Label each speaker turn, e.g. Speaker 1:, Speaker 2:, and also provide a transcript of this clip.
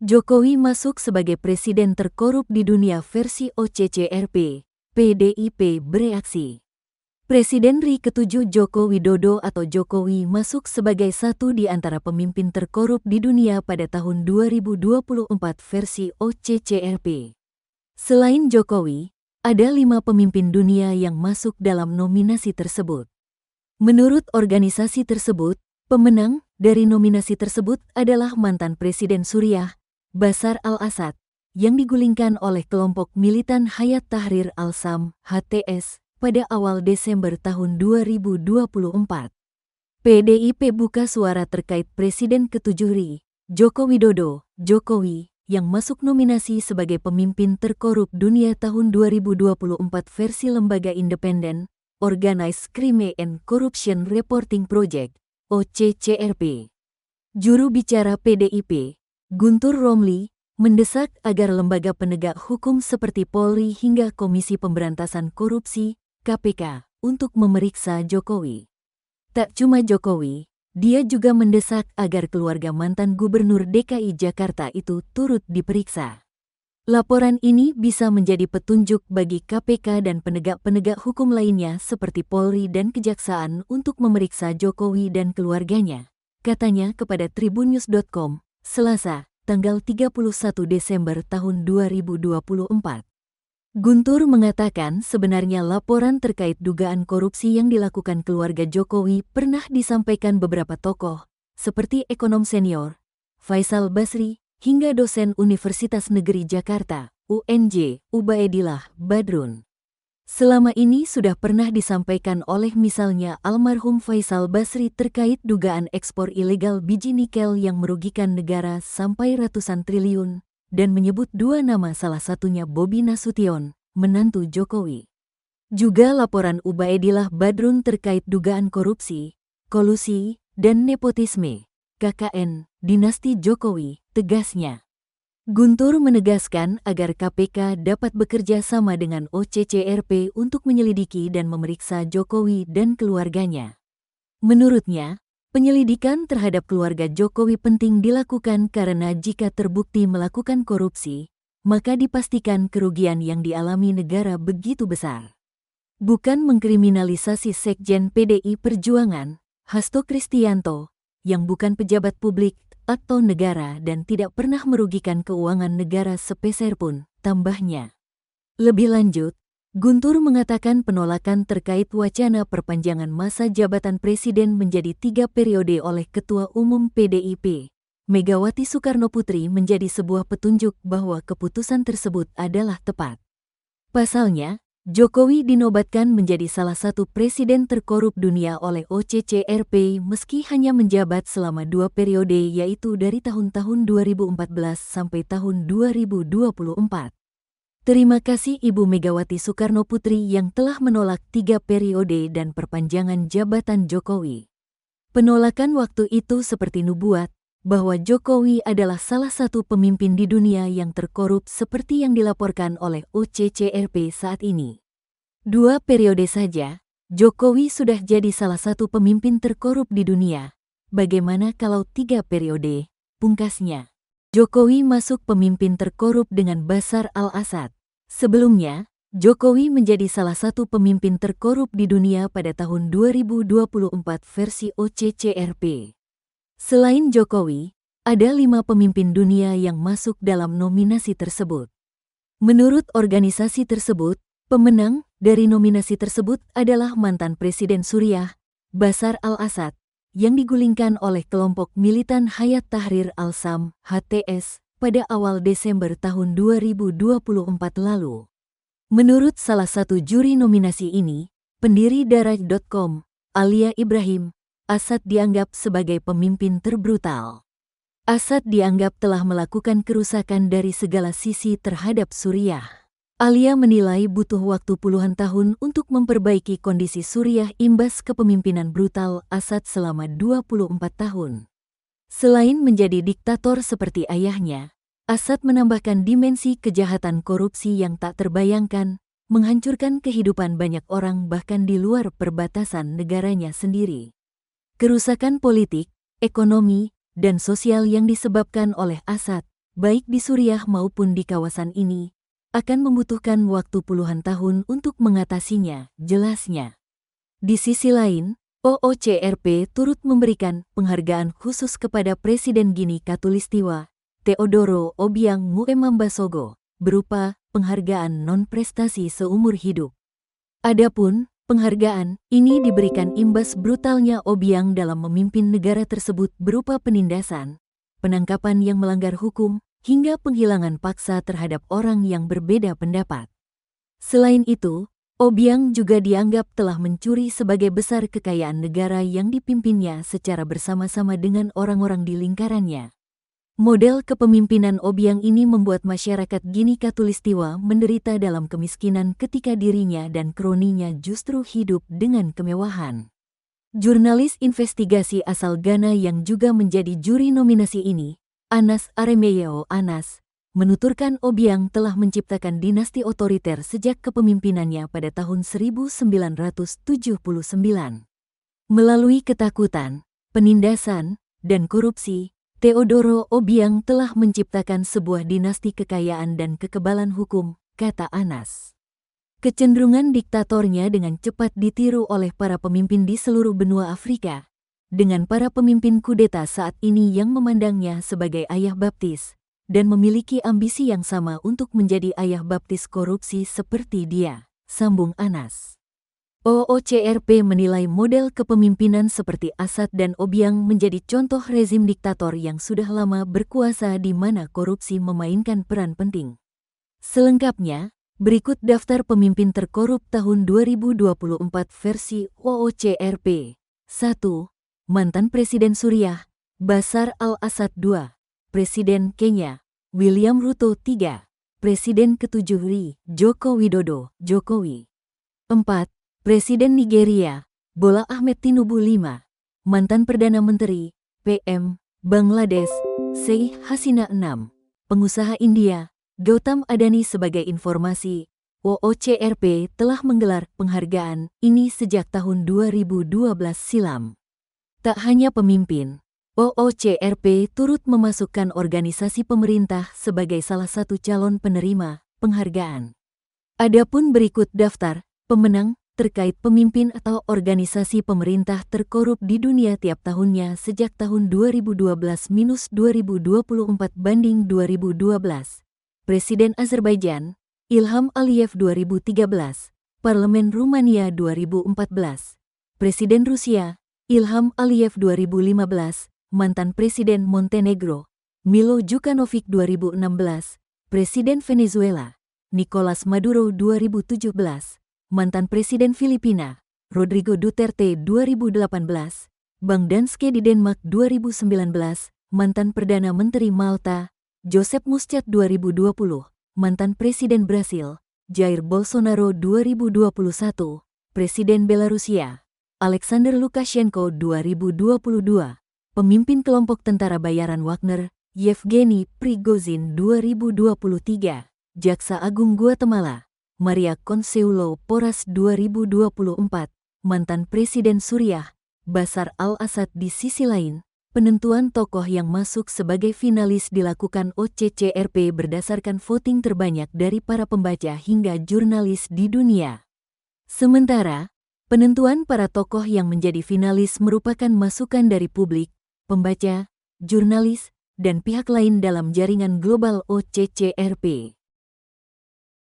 Speaker 1: Jokowi masuk sebagai presiden terkorup di dunia versi OCCRP, PDIP bereaksi. Presiden RI ke-7 Joko Widodo atau Jokowi masuk sebagai satu di antara pemimpin terkorup di dunia pada tahun 2024 versi OCCRP. Selain Jokowi, ada 5 pemimpin dunia yang masuk dalam nominasi tersebut. Menurut organisasi tersebut, pemenang dari nominasi tersebut adalah mantan Presiden Suriah, Bashar al-Assad, yang digulingkan oleh kelompok militan Hayat Tahrir al-Sham (HTS) pada awal Desember tahun 2024. PDIP buka suara terkait Presiden ke-7 RI, Joko Widodo, Jokowi, yang masuk nominasi sebagai pemimpin terkorup dunia tahun 2024 versi lembaga independen, Organized Crime and Corruption Reporting Project, OCCRP. Juru bicara PDIP, Guntur Romli, mendesak agar lembaga penegak hukum seperti Polri hingga Komisi Pemberantasan Korupsi, KPK, untuk memeriksa Jokowi. Tak cuma Jokowi, dia juga mendesak agar keluarga mantan Gubernur DKI Jakarta itu turut diperiksa. Laporan ini bisa menjadi petunjuk bagi KPK dan penegak-penegak hukum lainnya seperti Polri dan Kejaksaan untuk memeriksa Jokowi dan keluarganya, katanya kepada tribunnews.com, Selasa, tanggal 31 Desember tahun 2024. Guntur mengatakan sebenarnya laporan terkait dugaan korupsi yang dilakukan keluarga Jokowi pernah disampaikan beberapa tokoh, seperti ekonom senior, Faisal Basri, hingga dosen Universitas Negeri Jakarta, UNJ, Ubaidillah Badrun. Selama ini sudah pernah disampaikan oleh misalnya almarhum Faisal Basri terkait dugaan ekspor ilegal biji nikel yang merugikan negara sampai ratusan triliun, dan menyebut 2 nama salah satunya Bobi Nasution, menantu Jokowi. Juga laporan Ubaidillah Badrun terkait dugaan korupsi, kolusi, dan nepotisme, KKN, dinasti Jokowi, tegasnya. Guntur menegaskan agar KPK dapat bekerja sama dengan OCCRP untuk menyelidiki dan memeriksa Jokowi dan keluarganya. Menurutnya, penyelidikan terhadap keluarga Jokowi penting dilakukan karena jika terbukti melakukan korupsi, maka dipastikan kerugian yang dialami negara begitu besar. Bukan mengkriminalisasi Sekjen PDI Perjuangan, Hasto Kristianto, yang bukan pejabat publik atau negara dan tidak pernah merugikan keuangan negara sepeser pun, tambahnya. Lebih lanjut, Guntur mengatakan penolakan terkait wacana perpanjangan masa jabatan presiden menjadi 3 periode oleh Ketua Umum PDIP, Megawati Soekarnoputri menjadi sebuah petunjuk bahwa keputusan tersebut adalah tepat. Pasalnya, Jokowi dinobatkan menjadi salah satu presiden terkorup dunia oleh OCCRP meski hanya menjabat selama 2 periode yaitu dari tahun-tahun 2014 sampai tahun 2024. Terima kasih Ibu Megawati Soekarnoputri yang telah menolak 3 periode dan perpanjangan jabatan Jokowi. Penolakan waktu itu seperti nubuat, bahwa Jokowi adalah salah satu pemimpin di dunia yang terkorup seperti yang dilaporkan oleh OCCRP saat ini. 2 periode saja, Jokowi sudah jadi salah satu pemimpin terkorup di dunia. Bagaimana kalau 3 periode? Pungkasnya. Jokowi masuk pemimpin terkorup dengan Bashar al-Assad. Sebelumnya, Jokowi menjadi salah satu pemimpin terkorup di dunia pada tahun 2024 versi OCCRP. Selain Jokowi, ada 5 pemimpin dunia yang masuk dalam nominasi tersebut. Menurut organisasi tersebut, pemenang dari nominasi tersebut adalah mantan Presiden Suriah, Bashar al-Assad, yang digulingkan oleh kelompok militan Hayat Tahrir al-Sham (HTS) pada awal Desember tahun 2024 lalu. Menurut salah satu juri nominasi ini, pendiri Daraj.com, Alia Ibrahim, Assad dianggap sebagai pemimpin terbrutal. Assad dianggap telah melakukan kerusakan dari segala sisi terhadap Suriah. Alia menilai butuh waktu puluhan tahun untuk memperbaiki kondisi Suriah imbas kepemimpinan brutal Assad selama 24 tahun. Selain menjadi diktator seperti ayahnya, Assad menambahkan dimensi kejahatan korupsi yang tak terbayangkan, menghancurkan kehidupan banyak orang bahkan di luar perbatasan negaranya sendiri. Kerusakan politik, ekonomi, dan sosial yang disebabkan oleh Assad baik di Suriah maupun di kawasan ini, akan membutuhkan waktu puluhan tahun untuk mengatasinya, jelasnya. Di sisi lain, OOCRP turut memberikan penghargaan khusus kepada Presiden Gini Katulistiwa, Teodoro Obiang Nguema Mbasogo, berupa penghargaan non-prestasi seumur hidup. Adapun penghargaan ini diberikan imbas brutalnya Obiang dalam memimpin negara tersebut berupa penindasan, penangkapan yang melanggar hukum, hingga penghilangan paksa terhadap orang yang berbeda pendapat. Selain itu, Obiang juga dianggap telah mencuri sebagai besar kekayaan negara yang dipimpinnya secara bersama-sama dengan orang-orang di lingkarannya. Model kepemimpinan Obiang ini membuat masyarakat Gini Katulistiwa menderita dalam kemiskinan ketika dirinya dan kroninya justru hidup dengan kemewahan. Jurnalis investigasi asal Ghana yang juga menjadi juri nominasi ini, Anas Aremeyeo Anas, menuturkan Obiang telah menciptakan dinasti otoriter sejak kepemimpinannya pada tahun 1979. Melalui ketakutan, penindasan, dan korupsi, Teodoro Obiang telah menciptakan sebuah dinasti kekayaan dan kekebalan hukum, kata Anas. Kecenderungan diktatornya dengan cepat ditiru oleh para pemimpin di seluruh benua Afrika, dengan para pemimpin kudeta saat ini yang memandangnya sebagai ayah baptis, dan memiliki ambisi yang sama untuk menjadi ayah baptis korupsi seperti dia, sambung Anas. OOCRP menilai model kepemimpinan seperti Assad dan Obiang menjadi contoh rezim diktator yang sudah lama berkuasa di mana korupsi memainkan peran penting. Selengkapnya, berikut daftar pemimpin terkorup tahun 2024 versi OOCRP. 1. Mantan Presiden Suriah, Bashar al-Assad. 2. Presiden Kenya, William Ruto. 3. Presiden ke-7 RI, Joko Widodo, Jokowi. 4. Presiden Nigeria, Bola Ahmed Tinubu. 5. Mantan Perdana Menteri, PM, Bangladesh, Sheikh Hasina. 6. Pengusaha India, Gautam Adani. Sebagai informasi, OOCRP telah menggelar penghargaan ini sejak tahun 2012 silam. Tak hanya pemimpin, OOCRP turut memasukkan organisasi pemerintah sebagai salah satu calon penerima penghargaan. Adapun berikut daftar pemenang terkait pemimpin atau organisasi pemerintah terkorup di dunia tiap tahunnya sejak tahun 2012-2024 banding 2012. Presiden Azerbaijan, Ilham Aliyev. 2013. Parlemen Rumania 2014. Presiden Rusia, Ilham Aliyev. 2015. Mantan Presiden Montenegro, Milo Djukanovic. 2016. Presiden Venezuela, Nicolas Maduro. 2017. Mantan Presiden Filipina, Rodrigo Duterte. 2018, Bank Danske di Denmark. 2019, mantan Perdana Menteri Malta, Joseph Muscat. 2020, mantan Presiden Brasil, Jair Bolsonaro. 2021, Presiden Belarusia, Alexander Lukashenko. 2022, pemimpin kelompok tentara bayaran Wagner, Yevgeny Prigozhin. 2023, Jaksa Agung Guatemala, Maria Consuelo Porras. 2024, mantan Presiden Suriah, Bashar al-Assad. Di sisi lain, penentuan tokoh yang masuk sebagai finalis dilakukan OOCRP berdasarkan voting terbanyak dari para pembaca hingga jurnalis di dunia. Sementara, penentuan para tokoh yang menjadi finalis merupakan masukan dari publik, pembaca, jurnalis, dan pihak lain dalam jaringan global OOCRP.